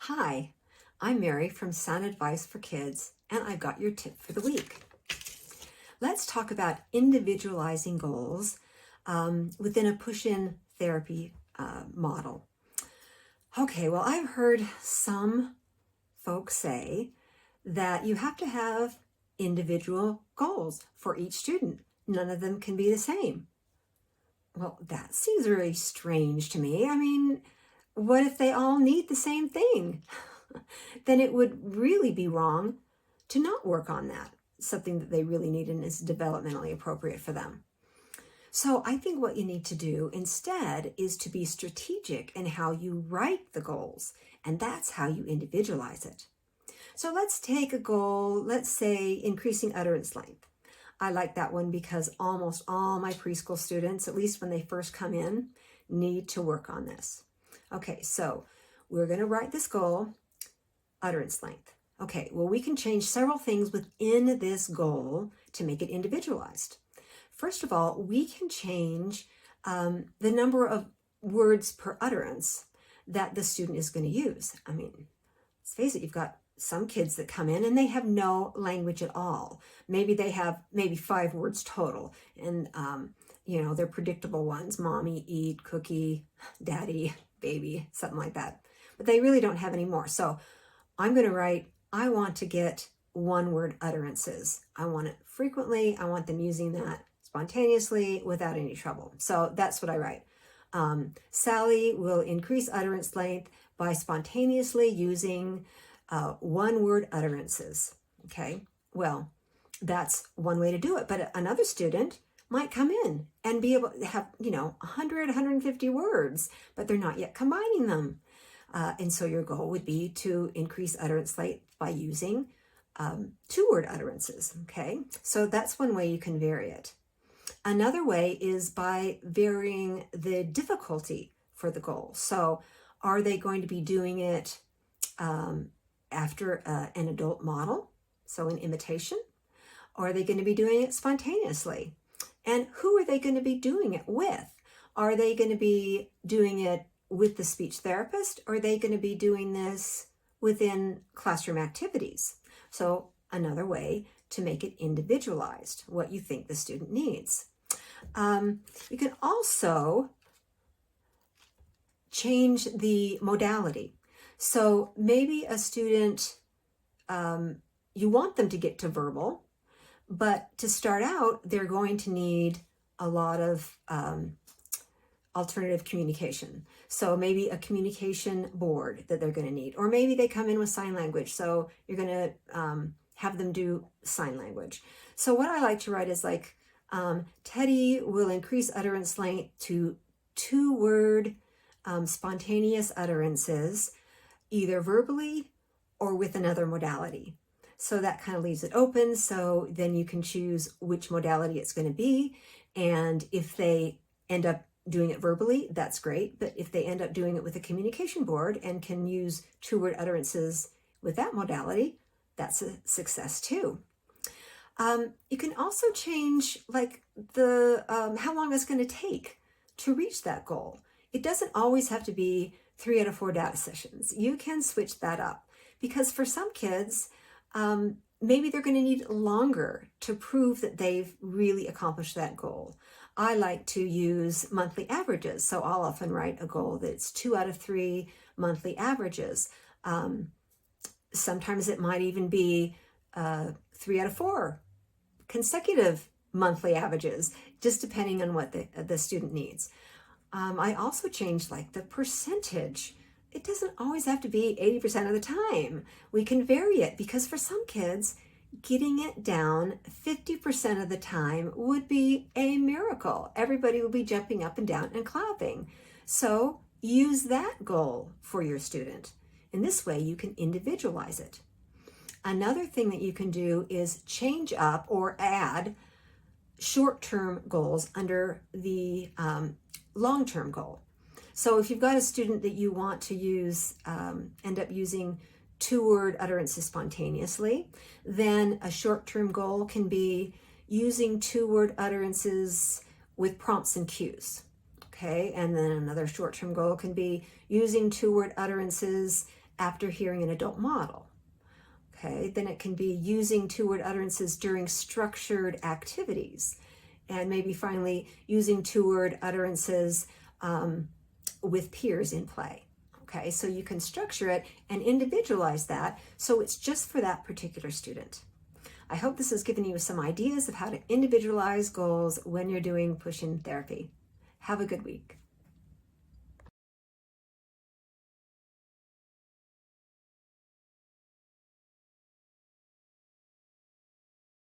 Hi, I'm Mary from Sound Advice for Kids, and I've got your tip for the week. Let's talk about individualizing goals within a push-in therapy model. Okay, well, I've heard some folks say that you have to have individual goals for each student. None of them can be the same. Well, that seems really strange to me. I mean, what if they all need the same thing? Then it would really be wrong to not work on that, something that they really need and is developmentally appropriate for them. So I think what you need to do instead is to be strategic in how you write the goals, and that's how you individualize it. So let's take a goal, let's say increasing utterance length. I like that one because almost all my preschool students, at least when they first come in, need to work on this. Okay, so we're going to write this goal, utterance length. Okay, well, we can change several things within this goal to make it individualized. First of all, we can change the number of words per utterance that the student is going to use. I mean, let's face it, you've got some kids that come in and they have no language at all. Maybe they have 5 words total, and they're predictable ones: mommy, eat, cookie, daddy, baby, something like that. But they really don't have any more. So I'm going to write, I want to get 1-word utterances. I want it frequently. I want them using that spontaneously without any trouble. So that's what I write. Sally will increase utterance length by spontaneously using 1-word utterances. Okay, well, that's one way to do it. But another student might come in and be able to have, 100, 150 words, but they're not yet combining them. And so your goal would be to increase utterance length by using 2-word utterances. Okay, so that's one way you can vary it. Another way is by varying the difficulty for the goal. So are they going to be doing it after an adult model, so an imitation? Or are they going to be doing it spontaneously? And who are they going to be doing it with? Are they going to be doing it with the speech therapist, or are they going to be doing this within classroom activities? So another way to make it individualized, what you think the student needs. You can also change the modality. So maybe a student, you want them to get to verbal, but to start out, they're going to need a lot of alternative communication. So maybe a communication board that they're going to need, or maybe they come in with sign language. So you're going to have them do sign language. So what I like to write is like, Teddy will increase utterance length to 2-word spontaneous utterances, either verbally or with another modality. So that kind of leaves it open. So then you can choose which modality it's going to be. And if they end up doing it verbally, that's great. But if they end up doing it with a communication board and can use 2-word utterances with that modality, that's a success too. You can also change like the how long it's going to take to reach that goal. It doesn't always have to be 3 out of 4 data sessions. You can switch that up, because for some kids, maybe they're going to need longer to prove that they've really accomplished that goal. I like to use monthly averages, so I'll often write a goal that's 2 out of 3 monthly averages. Sometimes it might even be 3 out of 4 consecutive monthly averages, just depending on what the student needs. I also change like the percentage. It doesn't always have to be 80% of the time. We can vary it, because for some kids, getting it down 50% of the time would be a miracle. Everybody will be jumping up and down and clapping. So use that goal for your student. In this way, you can individualize it. Another thing that you can do is change up or add short-term goals under the long-term goal. So if you've got a student that you want to use, end up using 2-word utterances spontaneously, then a short-term goal can be using 2-word utterances with prompts and cues. Okay, and then another short-term goal can be using 2-word utterances after hearing an adult model. Okay, then it can be using two-word utterances during structured activities, and maybe finally using two-word utterances with peers in play. Okay, so you can structure it and individualize that so it's just for that particular student. I hope this has given you some ideas of how to individualize goals when you're doing push-in therapy. Have a good week.